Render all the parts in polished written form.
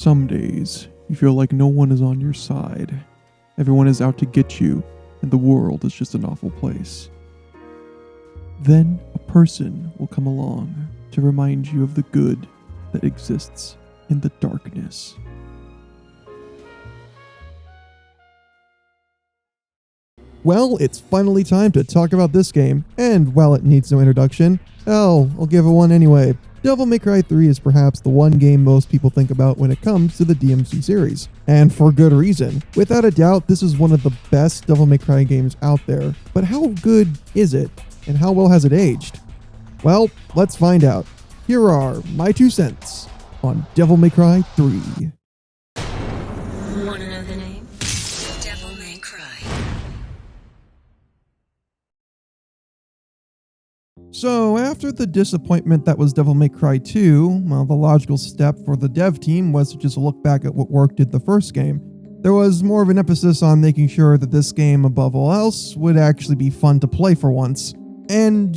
Some days, you feel like no one is on your side. Everyone is out to get you, and the world is just an awful place. Then a person will come along to remind you of the good that exists in the darkness. Well, it's finally time to talk about this game, and while it needs no introduction, I'll give it one anyway. Devil May Cry 3 is perhaps the one game most people think about when it comes to the DMC series, and for good reason. Without a doubt, this is one of the best Devil May Cry games out there, but how good is it, and how well has it aged? Well, let's find out. Here are my 2 cents on Devil May Cry 3. Want to know the name? Devil May Cry. So, after the disappointment that was Devil May Cry 2, well, the logical step for the dev team was to just look back at what worked in the first game. There was more of an emphasis on making sure that this game, above all else, would actually be fun to play for once. And,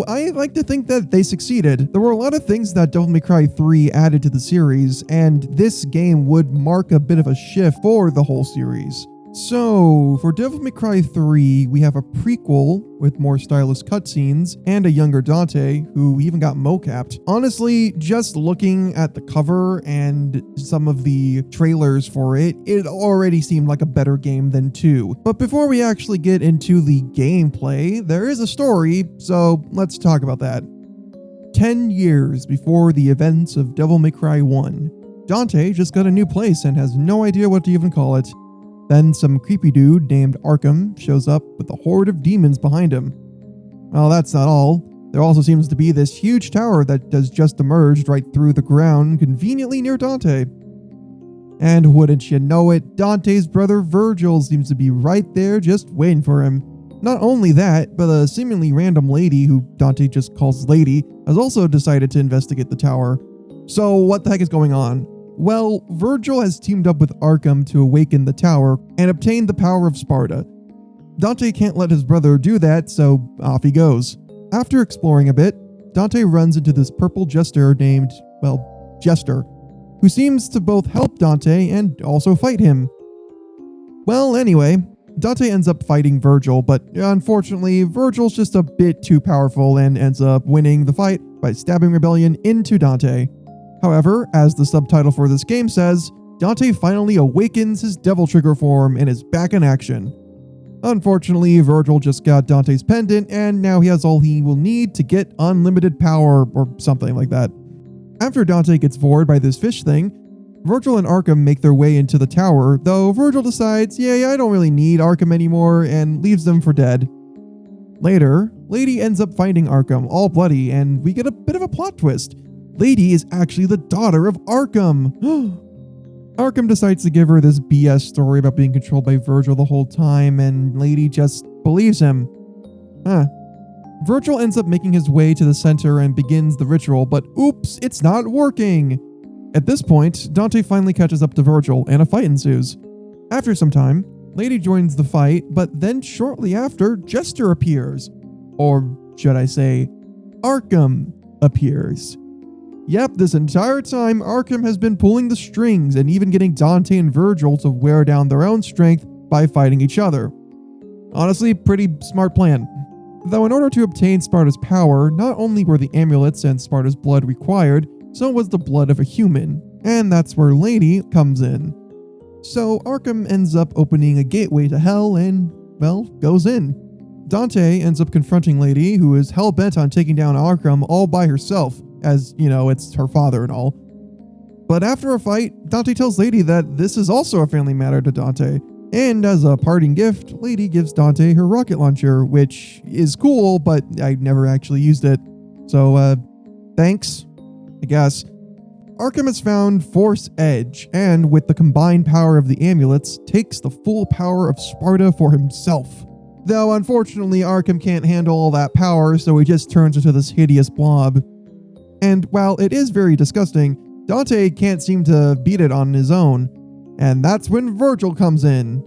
I like to think that they succeeded. There were a lot of things that Devil May Cry 3 added to the series, and this game would mark a bit of a shift for the whole series. So, for Devil May Cry 3, we have a prequel with more stylish cutscenes and a younger Dante who even got mocapped. Honestly, just looking at the cover and some of the trailers for it, it already seemed like a better game than 2. But before we actually get into the gameplay, there is a story, so let's talk about that. 10 years before the events of Devil May Cry 1, Dante just got a new place and has no idea what to even call it. Then some creepy dude named Arkham shows up with a horde of demons behind him. Well, that's not all. There also seems to be this huge tower that has just emerged right through the ground, conveniently near Dante. And wouldn't you know it, Dante's brother Virgil seems to be right there just waiting for him. Not only that, but a seemingly random lady, who Dante just calls Lady, has also decided to investigate the tower. So what the heck is going on? Well, Virgil has teamed up with Arkham to awaken the tower and obtain the power of Sparta. Dante can't let his brother do that, so off he goes. After exploring a bit, Dante runs into this purple jester named, Jester, who seems to both help Dante and also fight him. Well, anyway, Dante ends up fighting Virgil, but unfortunately, Virgil's just a bit too powerful and ends up winning the fight by stabbing Rebellion into Dante. However, as the subtitle for this game says, Dante finally awakens his Devil Trigger form and is back in action. Unfortunately, Virgil just got Dante's pendant and now he has all he will need to get unlimited power or something like that. After Dante gets bored by this fish thing, Virgil and Arkham make their way into the tower, though Virgil decides, I don't really need Arkham anymore, and leaves them for dead. Later, Lady ends up finding Arkham all bloody and we get a bit of a plot twist. Lady is actually the daughter of Arkham. Arkham decides to give her this BS story about being controlled by Virgil the whole time, and Lady just believes him. Virgil ends up making his way to the center and begins the ritual, but oops, it's not working. At this point, Dante finally catches up to Virgil and a fight ensues. After some time, Lady joins the fight, but then shortly after, Jester appears. Or should I say, Arkham appears. Yep, this entire time, Arkham has been pulling the strings and even getting Dante and Virgil to wear down their own strength by fighting each other. Honestly, pretty smart plan. Though in order to obtain Sparta's power, not only were the amulets and Sparta's blood required, so was the blood of a human, and that's where Lady comes in. So Arkham ends up opening a gateway to hell and, goes in. Dante ends up confronting Lady, who is hell-bent on taking down Arkham all by herself, as, it's her father and all. But after a fight, Dante tells Lady that this is also a family matter to Dante, and as a parting gift, Lady gives Dante her rocket launcher, which is cool, but I never actually used it. So, thanks, I guess. Arkham has found Force Edge, and with the combined power of the amulets, takes the full power of Sparta for himself. Though unfortunately, Arkham can't handle all that power, so he just turns into this hideous blob. And while it is very disgusting, Dante can't seem to beat it on his own, and that's when Virgil comes in.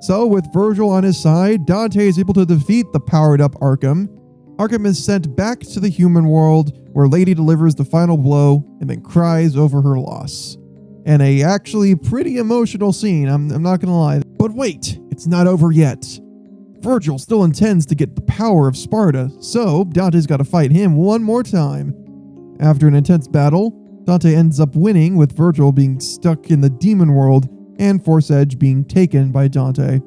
So with Virgil on his side, Dante is able to defeat the powered up Arkham. Arkham is sent back to the human world, where Lady delivers the final blow and then cries over her loss. and a actually pretty emotional scene, I'm not gonna lie. But wait, it's not over yet. Virgil still intends to get the power of Sparta, so Dante's gotta fight him one more time. After an intense battle, Dante ends up winning, with Virgil being stuck in the demon world and Force Edge being taken by Dante.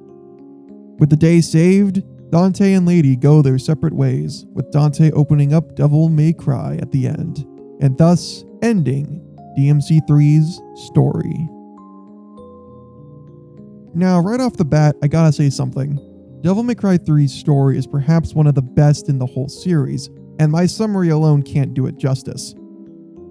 With the day saved, Dante and Lady go their separate ways, with Dante opening up Devil May Cry at the end, and thus ending DMC3's story. Now, right off the bat, I gotta say something. Devil May Cry 3's story is perhaps one of the best in the whole series, and my summary alone can't do it justice.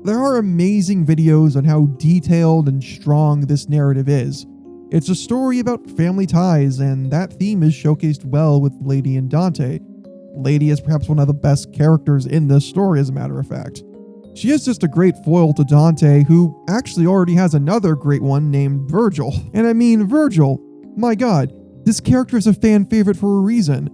There are amazing videos on how detailed and strong this narrative is. It's a story about family ties, and that theme is showcased well with Lady and Dante. Lady is perhaps one of the best characters in this story, as a matter of fact. She is just a great foil to Dante, who actually already has another great one named Virgil. And I mean Virgil, my god, this character is a fan favorite for a reason.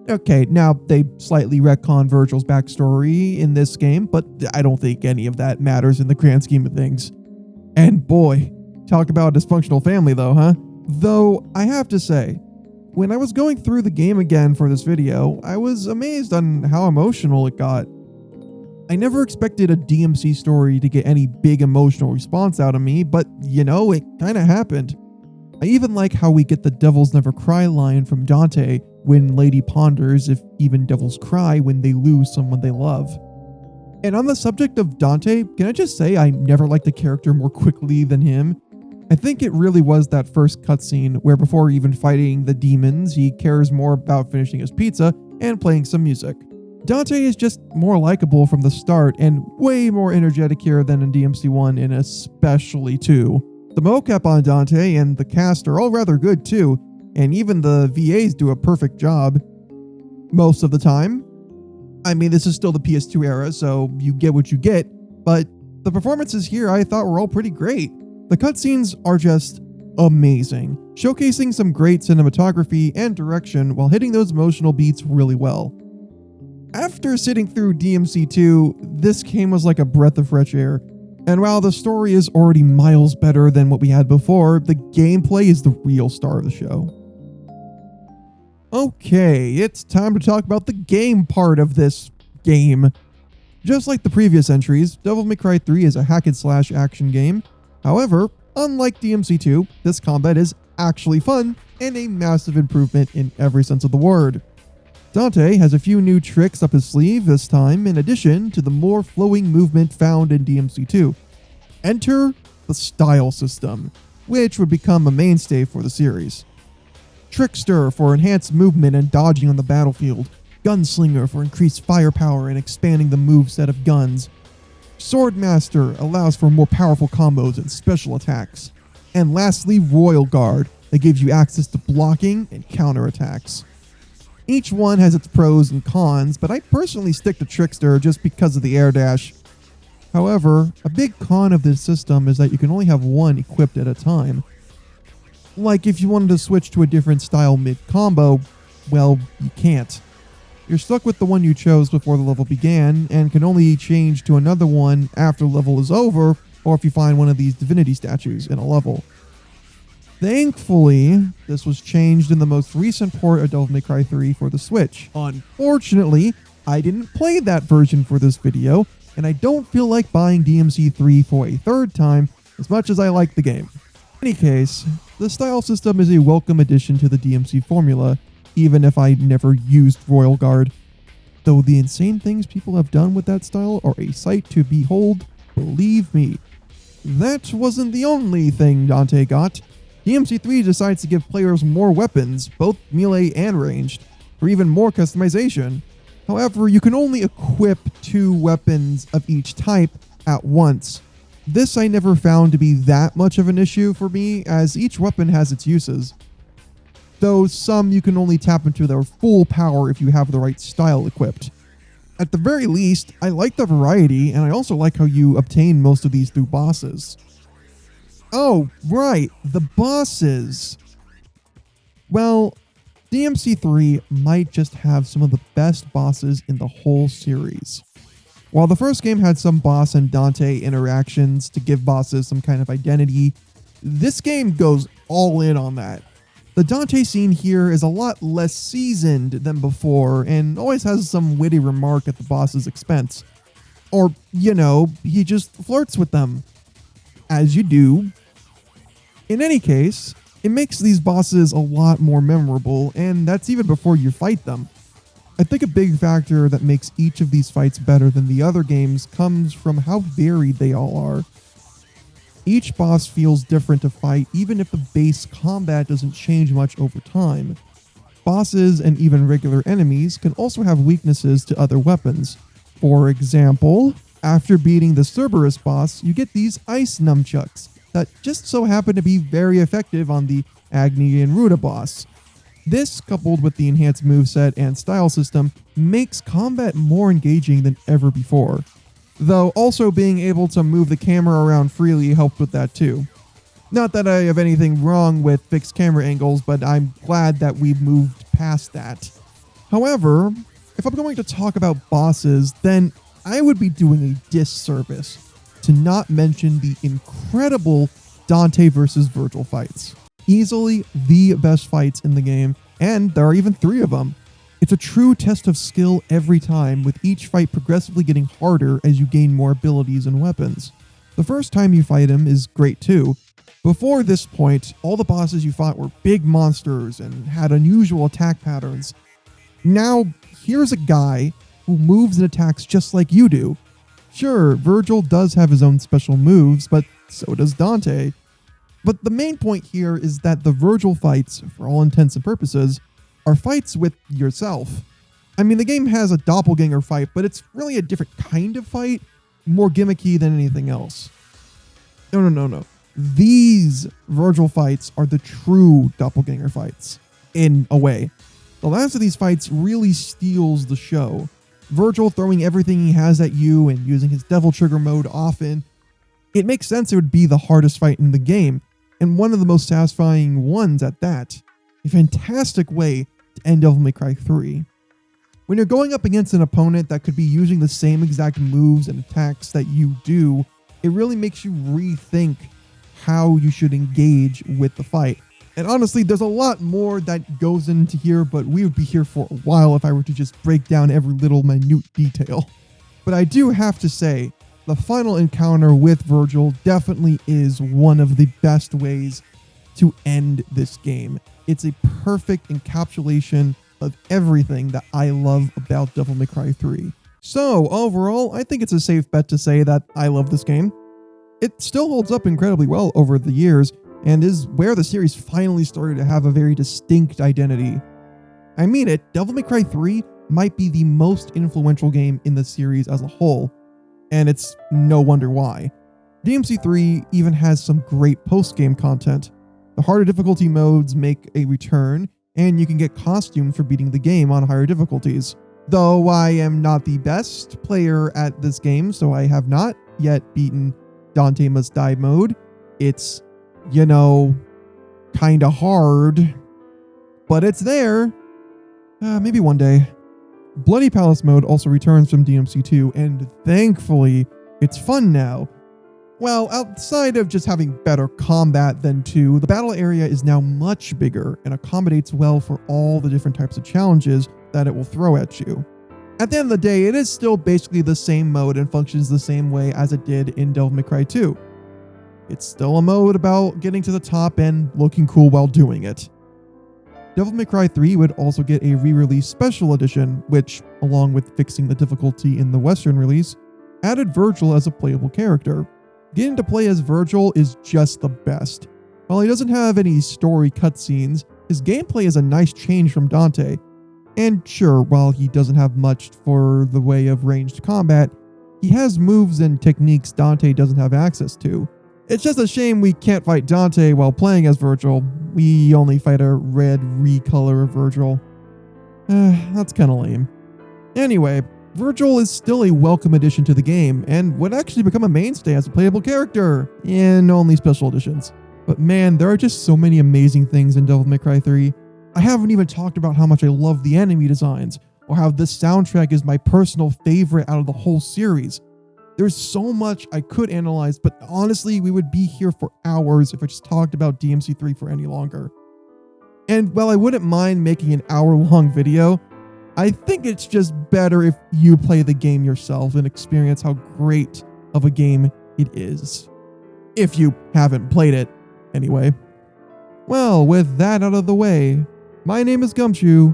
Okay, now they slightly retcon Virgil's backstory in this game, but I don't think any of that matters in the grand scheme of things. And boy, talk about a dysfunctional family though, huh? Though, I have to say, when I was going through the game again for this video, I was amazed on how emotional it got. I never expected a DMC story to get any big emotional response out of me, but you know, it kinda happened. I even like how we get the Devils Never Cry line from Dante when Lady ponders if even devils cry when they lose someone they love. And on the subject of Dante, can I just say I never liked the character more quickly than him? I think it really was that first cutscene where before even fighting the demons, he cares more about finishing his pizza and playing some music. Dante is just more likable from the start and way more energetic here than in DMC1 and especially 2. The mocap on Dante and the cast are all rather good too, and even the VAs do a perfect job. Most of the time. I mean, this is still the PS2 era, so you get what you get, but the performances here I thought were all pretty great. The cutscenes are just amazing, showcasing some great cinematography and direction while hitting those emotional beats really well. After sitting through DMC2, this game was like a breath of fresh air. And while the story is already miles better than what we had before, the gameplay is the real star of the show. Okay, it's time to talk about the game part of this game. Just like the previous entries, Devil May Cry 3 is a hack-and-slash action game. However, unlike DMC2, this combat is actually fun and a massive improvement in every sense of the word. Dante has a few new tricks up his sleeve this time, in addition to the more flowing movement found in DMC2. Enter the style system, which would become a mainstay for the series. Trickster for enhanced movement and dodging on the battlefield. Gunslinger for increased firepower and expanding the moveset of guns. Swordmaster allows for more powerful combos and special attacks. And lastly, Royal Guard that gives you access to blocking and counterattacks. Each one has its pros and cons, but I personally stick to Trickster just because of the air dash. However, a big con of this system is that you can only have one equipped at a time. Like if you wanted to switch to a different style mid-combo, well, you can't. You're stuck with the one you chose before the level began, and can only change to another one after the level is over, or if you find one of these divinity statues in a level. Thankfully, this was changed in the most recent port of Devil May Cry 3 for the Switch. Unfortunately, I didn't play that version for this video, and I don't feel like buying DMC3 for a third time as much as I like the game. In any case, the style system is a welcome addition to the DMC formula, even if I never used Royal Guard. Though the insane things people have done with that style are a sight to behold, believe me. That wasn't the only thing Dante got. DMC3 decides to give players more weapons, both melee and ranged, for even more customization. However, you can only equip 2 weapons of each type at once. This I never found to be that much of an issue for me, as each weapon has its uses. Though some you can only tap into their full power if you have the right style equipped. At the very least, I like the variety, and I also like how you obtain most of these through bosses. Oh, right, the bosses. Well, DMC3 might just have some of the best bosses in the whole series. While the first game had some boss and Dante interactions to give bosses some kind of identity, this game goes all in on that. The Dante scene here is a lot less seasoned than before and always has some witty remark at the boss's expense. Or, he just flirts with them. As you do. In any case, it makes these bosses a lot more memorable, and that's even before you fight them. I think a big factor that makes each of these fights better than the other games comes from how varied they all are. Each boss feels different to fight, even if the base combat doesn't change much over time. Bosses and even regular enemies can also have weaknesses to other weapons. For example, after beating the Cerberus boss, you get these ice nunchucks that just so happen to be very effective on the Agni and Ruda boss. This, coupled with the enhanced moveset and style system, makes combat more engaging than ever before. Though also being able to move the camera around freely helped with that too. Not that I have anything wrong with fixed camera angles, but I'm glad that we've moved past that. However, if I'm going to talk about bosses, then I would be doing a disservice to not mention the incredible Dante versus Virgil fights. Easily the best fights in the game, and there are even 3 of them. It's a true test of skill every time, with each fight progressively getting harder as you gain more abilities and weapons. The first time you fight him is great too. Before this point, all the bosses you fought were big monsters and had unusual attack patterns. Now, here's a guy who moves and attacks just like you do. Sure, Virgil does have his own special moves, but so does Dante. But the main point here is that the Virgil fights, for all intents and purposes, are fights with yourself. I mean, the game has a doppelganger fight, but it's really a different kind of fight, more gimmicky than anything else. No. These Virgil fights are the true doppelganger fights, in a way. The last of these fights really steals the show. Virgil throwing everything he has at you and using his devil trigger mode often. It makes sense it would be the hardest fight in the game, and one of the most satisfying ones at that. A fantastic way to end Devil May Cry 3. When you're going up against an opponent that could be using the same exact moves and attacks that you do, it really makes you rethink how you should engage with the fight. And honestly, there's a lot more that goes into here, but we would be here for a while if I were to just break down every little minute detail. But I do have to say, the final encounter with Virgil definitely is one of the best ways to end this game. It's a perfect encapsulation of everything that I love about Devil May Cry 3. So overall, I think it's a safe bet to say that I love this game. It still holds up incredibly well over the years, and is where the series finally started to have a very distinct identity. I mean it, Devil May Cry 3 might be the most influential game in the series as a whole, and it's no wonder why. DMC3 even has some great post-game content. The harder difficulty modes make a return, and you can get costumes for beating the game on higher difficulties. Though I am not the best player at this game, so I have not yet beaten Dante Must Die mode. It's, kinda hard, but it's there. Maybe one day. Bloody Palace mode also returns from DMC2, and thankfully, it's fun now. Well, outside of just having better combat than 2, the battle area is now much bigger and accommodates well for all the different types of challenges that it will throw at you. At the end of the day, it is still basically the same mode and functions the same way as it did in Devil May Cry 2. It's still a mode about getting to the top and looking cool while doing it. Devil May Cry 3 would also get a re-release special edition, which, along with fixing the difficulty in the Western release, added Virgil as a playable character. Getting to play as Virgil is just the best. While he doesn't have any story cutscenes, his gameplay is a nice change from Dante. And sure, while he doesn't have much for the way of ranged combat, he has moves and techniques Dante doesn't have access to. It's just a shame we can't fight Dante while playing as Virgil. We only fight a red recolor of Virgil. That's kinda lame. Anyway, Virgil is still a welcome addition to the game, and would actually become a mainstay as a playable character in only special editions. But man, there are just so many amazing things in Devil May Cry 3. I haven't even talked about how much I love the enemy designs, or how this soundtrack is my personal favorite out of the whole series. There's so much I could analyze, but honestly, we would be here for hours if I just talked about DMC3 for any longer. And while I wouldn't mind making an hour-long video, I think it's just better if you play the game yourself and experience how great of a game it is. If you haven't played it, anyway. Well, with that out of the way, my name is Gumshoe,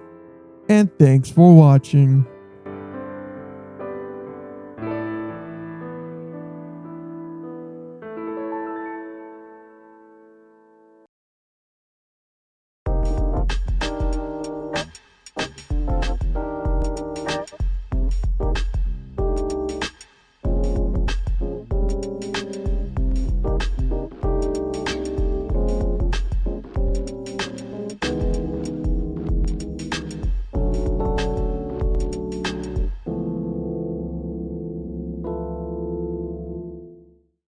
and thanks for watching.